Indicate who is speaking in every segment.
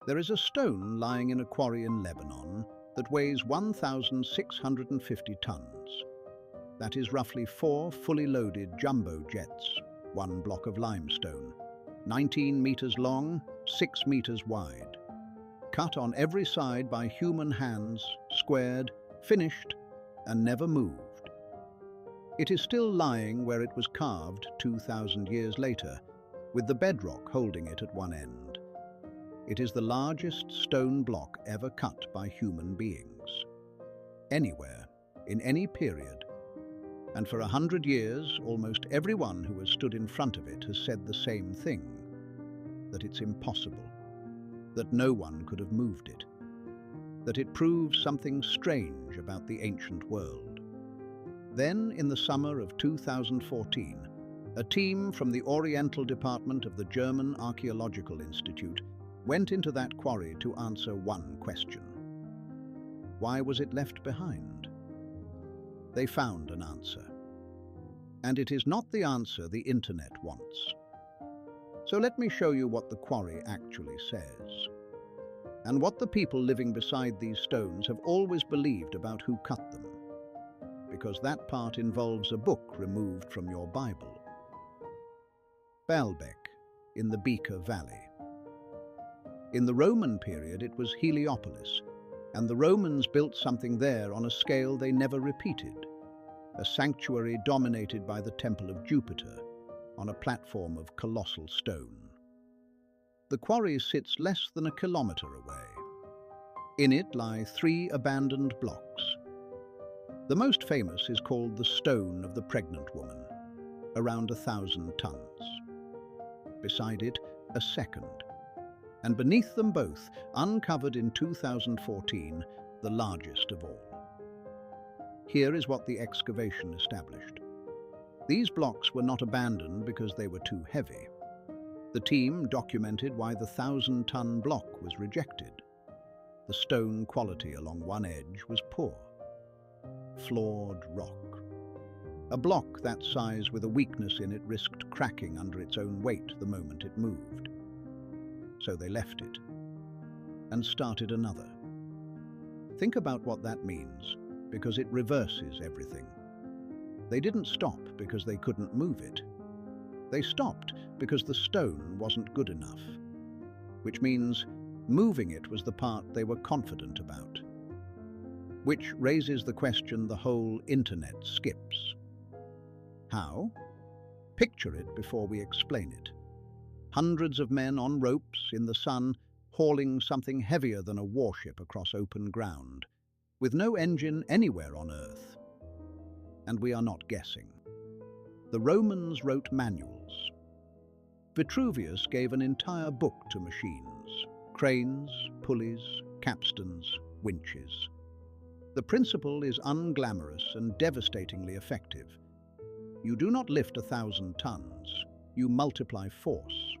Speaker 1: There is a stone lying in a quarry in Lebanon that weighs 1,650 tons. That is roughly 4 fully loaded jumbo jets, 1 block of limestone, 19 meters long, 6 meters wide. Cut on every side by human hands, squared, finished, and never moved. It is still lying where it was carved 2,000 years later, with the bedrock holding it at one end. It is the largest stone block ever cut by human beings. Anywhere, in any period. And for 100 years, almost everyone who has stood in front of it has said the same thing, that it's impossible, that no one could have moved it, that it proves something strange about the ancient world. Then, in the summer of 2014, a team from the Oriental Department of the German Archaeological Institute went into that quarry to answer one question. Why was it left behind? They found an answer. And it is not the answer the internet wants. So let me show you what the quarry actually says, and what the people living beside these stones have always believed about who cut them, because that part involves a book removed from your Bible. Baalbek, in the Beeka Valley. In the Roman period, it was Heliopolis, and the Romans built something there on a scale they never repeated, a sanctuary dominated by the Temple of Jupiter, on a platform of colossal stone. The quarry sits less than a kilometer away. In it lie 3 abandoned blocks. The most famous is called the Stone of the Pregnant Woman, around 1,000 tons. Beside it, a second. And beneath them both, uncovered in 2014, the largest of all. Here is what the excavation established. These blocks were not abandoned because they were too heavy. The team documented why the 1,000-ton block was rejected. The stone quality along one edge was poor. Flawed rock. A block that size with a weakness in it risked cracking under its own weight the moment it moved. So they left it and started another. Think about what that means, because it reverses everything. They didn't stop because they couldn't move it. They stopped because the stone wasn't good enough, which means moving it was the part they were confident about. Which raises the question the whole internet skips. How? Picture it before we explain it. Hundreds of men on ropes in the sun, hauling something heavier than a warship across open ground, with no engine anywhere on Earth. And we are not guessing. The Romans wrote manuals. Vitruvius gave an entire book to machines: cranes, pulleys, capstans, winches. The principle is unglamorous and devastatingly effective. You do not lift 1,000 tons, you multiply force.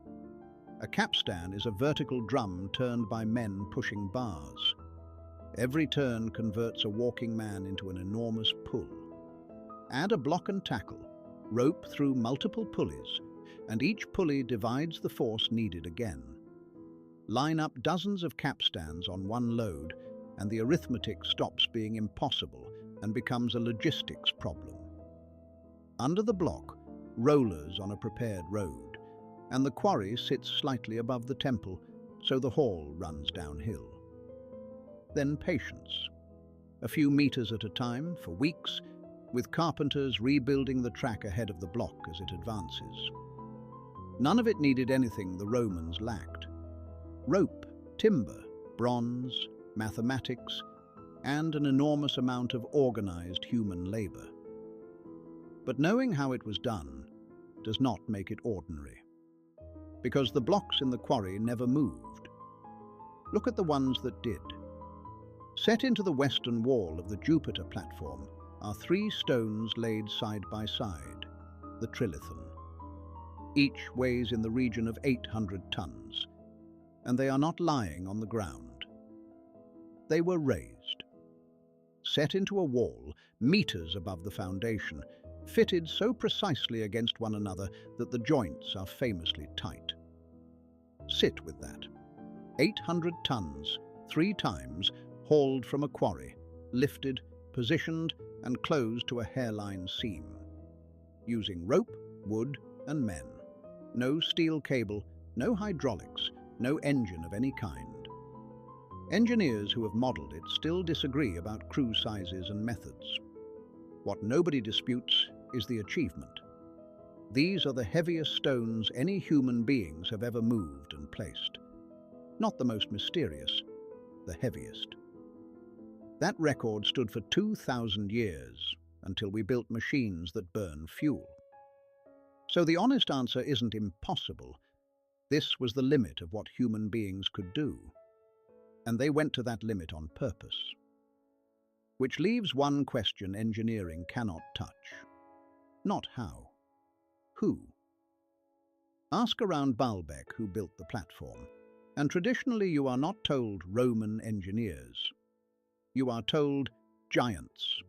Speaker 1: A capstan is a vertical drum turned by men pushing bars. Every turn converts a walking man into an enormous pull. Add a block and tackle, rope through multiple pulleys, and each pulley divides the force needed again. Line up dozens of capstans on one load, and the arithmetic stops being impossible and becomes a logistics problem. Under the block, rollers on a prepared road, and the quarry sits slightly above the temple, so the haul runs downhill. Then patience. A few meters at a time, for weeks, with carpenters rebuilding the track ahead of the block as it advances. None of it needed anything the Romans lacked. Rope, timber, bronze, mathematics, and an enormous amount of organized human labor. But knowing how it was done does not make it ordinary, because the blocks in the quarry never moved. Look at the ones that did. Set into the western wall of the Jupiter platform are 3 stones laid side by side, the trilithon. Each weighs in the region of 800 tons, and they are not lying on the ground. They were raised, set into a wall meters above the foundation, fitted so precisely against one another that the joints are famously tight. Sit with that. 800 tons, 3 times, hauled from a quarry, lifted, positioned, and closed to a hairline seam. Using rope, wood, and men. No steel cable, no hydraulics, no engine of any kind. Engineers who have modelled it still disagree about crew sizes and methods. What nobody disputes is the achievement. These are the heaviest stones any human beings have ever moved and placed. Not the most mysterious, the heaviest. That record stood for 2,000 years, until we built machines that burn fuel. So the honest answer isn't impossible. This was the limit of what human beings could do. And they went to that limit on purpose. Which leaves one question engineering cannot touch. Not how. Who? Ask around Baalbek who built the platform, and traditionally you are not told Roman engineers. You are told giants.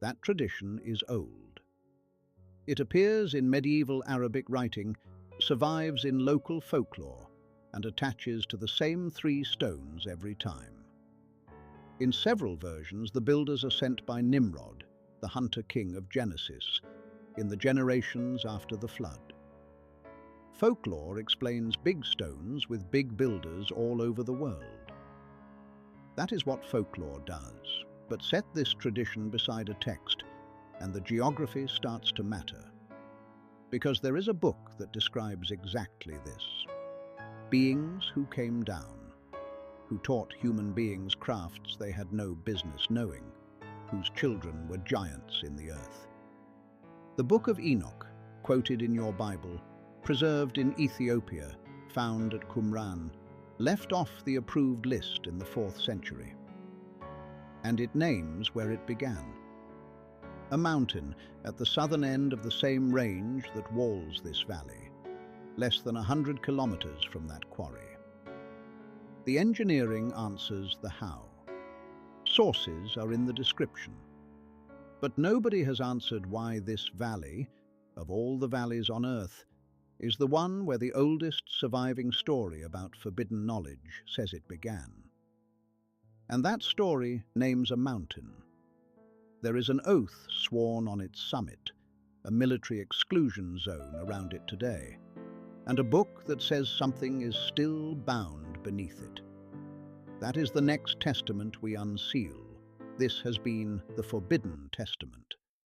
Speaker 1: That tradition is old. It appears in medieval Arabic writing, survives in local folklore, and attaches to the same 3 stones every time. In several versions, the builders are sent by Nimrod, the hunter king of Genesis, in the generations after the flood. Folklore explains big stones with big builders all over the world. That is what folklore does. But set this tradition beside a text, and the geography starts to matter. Because there is a book that describes exactly this. Beings who came down, who taught human beings crafts they had no business knowing, whose children were giants in the earth. The Book of Enoch, quoted in your Bible, preserved in Ethiopia, found at Qumran, left off the approved list in the 4th century. And it names where it began. A mountain at the southern end of the same range that walls this valley, less than 100 kilometers from that quarry. The engineering answers the how. Sources are in the description. But nobody has answered why this valley, of all the valleys on Earth, is the one where the oldest surviving story about forbidden knowledge says it began. And that story names a mountain. There is an oath sworn on its summit, a military exclusion zone around it today, and a book that says something is still bound beneath it. That is the next testament we unseal. This has been the Forbidden Testament.